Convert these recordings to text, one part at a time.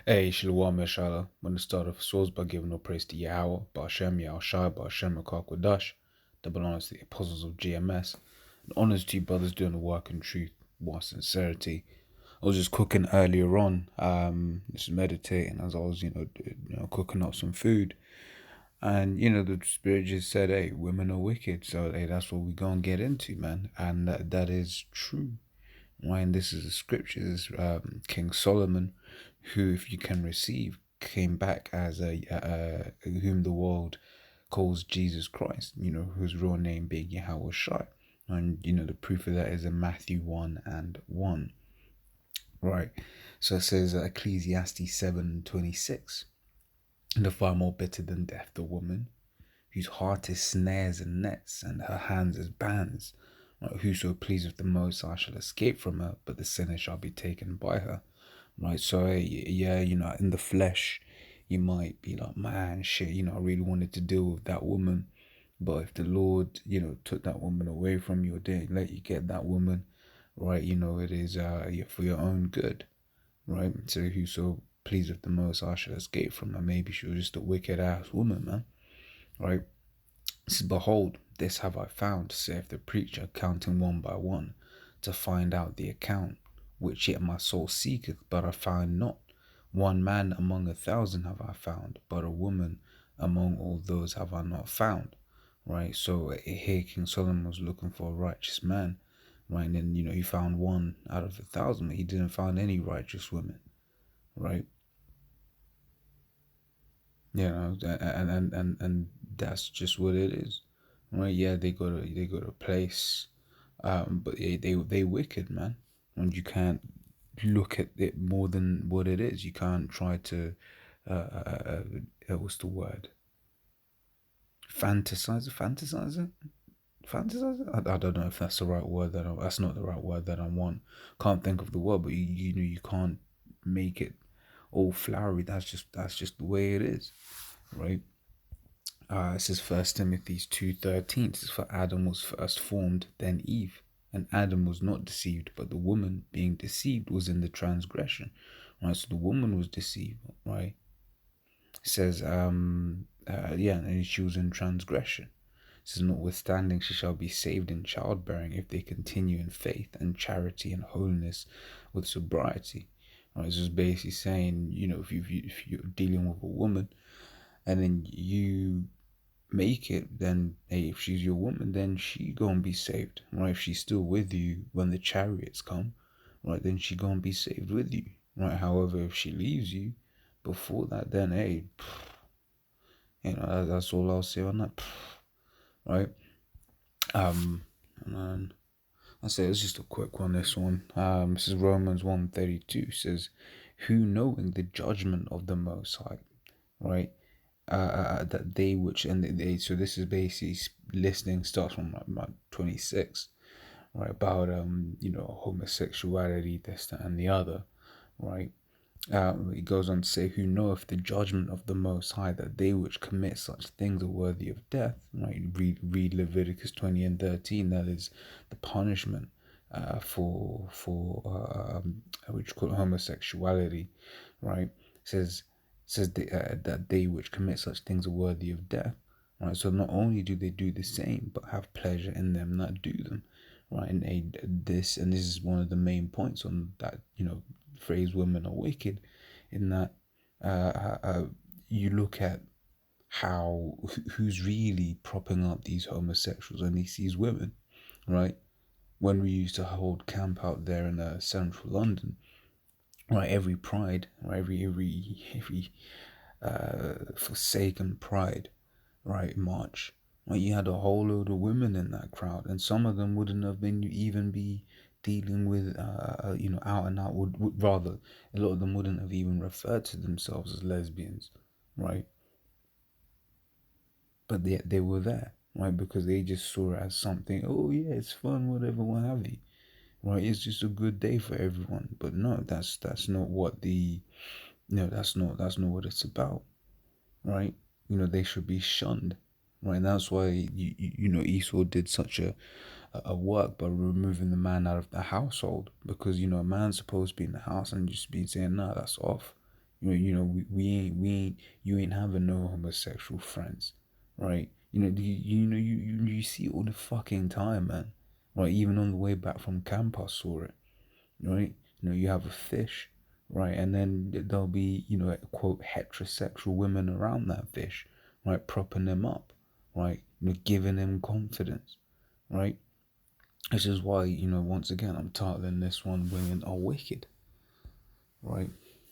Hey, Shalom Yashala. Want to start off source by giving no praise to Yahweh, Ba'ashem, Yahushai, Ba'ashem, Rakakwadash, that belongs to the apostles of GMS. And honors to you brothers doing the work in truth, war, sincerity. I was just cooking earlier on, just meditating as I was, cooking up some food. And, the Spirit just said, hey, women are wicked. So, hey, that's what we're going to get into, man. And that is true. When this is the scriptures, King Solomon, who, if you can receive, came back as whom the world calls Jesus Christ, whose real name being Yahweh Shai. And, the proof of that is in Matthew 1 and 1. Right. So it says Ecclesiastes 7:26. And the far more bitter than death, the woman, whose heart is snares and nets, and her hands as bands. Right? Whoso pleaseth the Most High shall escape from her, but the sinner shall be taken by her. Right? So, yeah, in the flesh, you might be like, man, shit, I really wanted to deal with that woman. But if the Lord, took that woman away from you or didn't let you get that woman, right, it is for your own good, right? So whoso pleaseth the Most High shall escape from her. Maybe she was just a wicked ass woman, man, right? Behold, this have I found, saith the preacher, counting one by one, to find out the account, which yet my soul seeketh, but I find not. One man among 1,000 have I found, but a woman among all those have I not found. Right? So here King Solomon was looking for a righteous man. Right? And then, he found one out of 1,000, but he didn't find any righteous women. Right? And that's just what it is. Right? Yeah, they got a place, but they wicked, man. And you can't look at it more than what it is. You can't try to what's the word? Fantasize it. I don't know if that's the right word that's not the right word that I want. Can't think of the word, but you can't make it all flowery. That's just the way it is, right? This is First Timothy 2:13. It says, "For Adam was first formed, then Eve, and Adam was not deceived, but the woman, being deceived, was in the transgression." Right, so the woman was deceived, right? It says, and she was in transgression. It says, "Notwithstanding, she shall be saved in childbearing if they continue in faith and charity and holiness with sobriety." Right, it's just basically saying, if you're dealing with a woman and then you make it, then hey, if she's your woman, then she gonna be saved, right? If she's still with you when the chariots come, right, then she gonna be saved with you, right? However, if she leaves you before that, then hey, that's all I'll say on that, right? And I say it's just a quick one. This one, this is Romans 1:32 says, "Who knowing the judgment of the Most High," right? That they which and they so this is basically listing starts from like 26, right, about homosexuality, this that and the other, right. It goes on to say, "Who knoweth the judgment of the Most High, that they which commit such things are worthy of death," right. Read Leviticus 20 and 13. That is the punishment for which you call it homosexuality, right. It says that they which commit such things are worthy of death, right. So not only do they do the same, but have pleasure in them that do them, right. And this is one of the main points on that phrase, "women are wicked," in that you look at how who's really propping up these homosexuals and these women, right. When we used to hold camp out there in central London, right, every pride, right, every forsaken pride, right, march, right, you had a whole load of women in that crowd, and some of them wouldn't have been even be dealing with out and out, would rather, a lot of them wouldn't have even referred to themselves as lesbians, right, but they were there, right, because they just saw it as something, oh yeah, it's fun, whatever, what have you, right, it's just a good day for everyone. But no, that's not what that's not what it's about, right. They should be shunned, right. And that's why Esau did such a work by removing the man out of the household, because a man's supposed to be in the house and just be saying, no, that's off. You ain't having no homosexual friends, right? You see it all the fucking time, man. Right, even on the way back from camp, I saw it. Right, you have a fish, right, and then there'll be quote heterosexual women around that fish, right, propping them up, right, giving them confidence, right. This is why once again I'm titling this one "Women Are Wicked," right?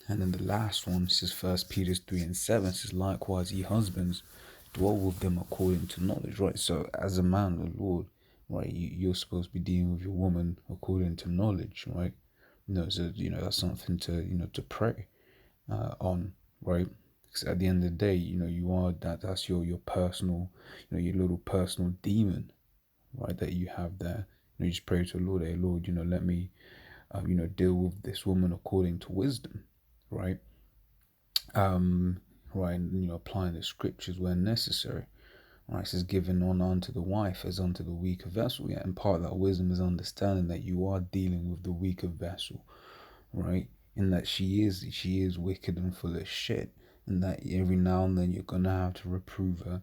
And then the last one, this is First Peter 3:7, says, "Likewise, ye husbands, dwell with them according to knowledge," right? So, as a man, the Lord, right, you're supposed to be dealing with your woman according to knowledge, right? So that's something to to pray on, right? Because at the end of the day, you are that's your personal, your little personal demon, right? That you have there. You just pray to the Lord, hey Lord, let me deal with this woman according to wisdom, right? Um, right, and applying the scriptures where necessary. Right, it says, "Giving honor unto the wife as unto the weaker vessel." Yeah, and part of that wisdom is understanding that you are dealing with the weaker vessel, right? And that she is wicked and full of shit, and that every now and then you're gonna have to reprove her,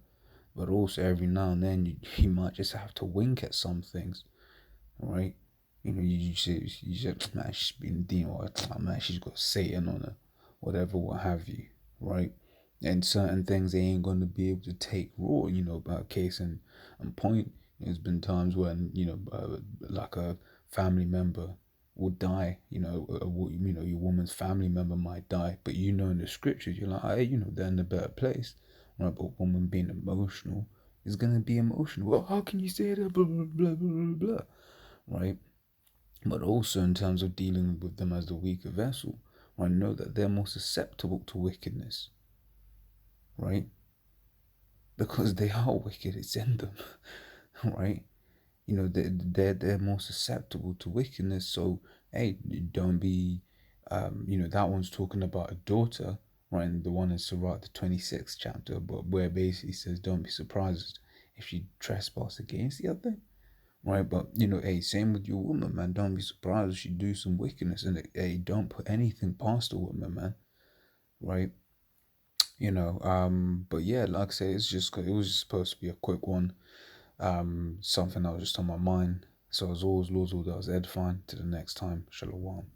but also every now and then you might just have to wink at some things, right? You said, man, she's been dealing with time, man, she's got Satan on her, whatever, what have you, right? And certain things they ain't gonna be able to take raw, about case and point. There's been times when, like a family member will die, your woman's family member might die, but in the scriptures, you're like, hey, they're in a better place, right? But woman being emotional is gonna be emotional. Well, how can you say that? Blah, blah, blah, blah, blah, blah, right? But also in terms of dealing with them as the weaker vessel, I know that they're more susceptible to wickedness, right? Because they are wicked, it's in them, right? They're more susceptible to wickedness. So hey, don't be, that one's talking about a daughter, right? And the one in Sirach, the 26th chapter, but where it basically says, don't be surprised if she trespass against the other, right? But hey, same with your woman, man. Don't be surprised if she do some wickedness, and hey, don't put anything past a woman, man, right? But yeah, like I say, it was just supposed to be a quick one, something that was just on my mind. So as always, Lord's all that was edifying. To the next time, Shalom.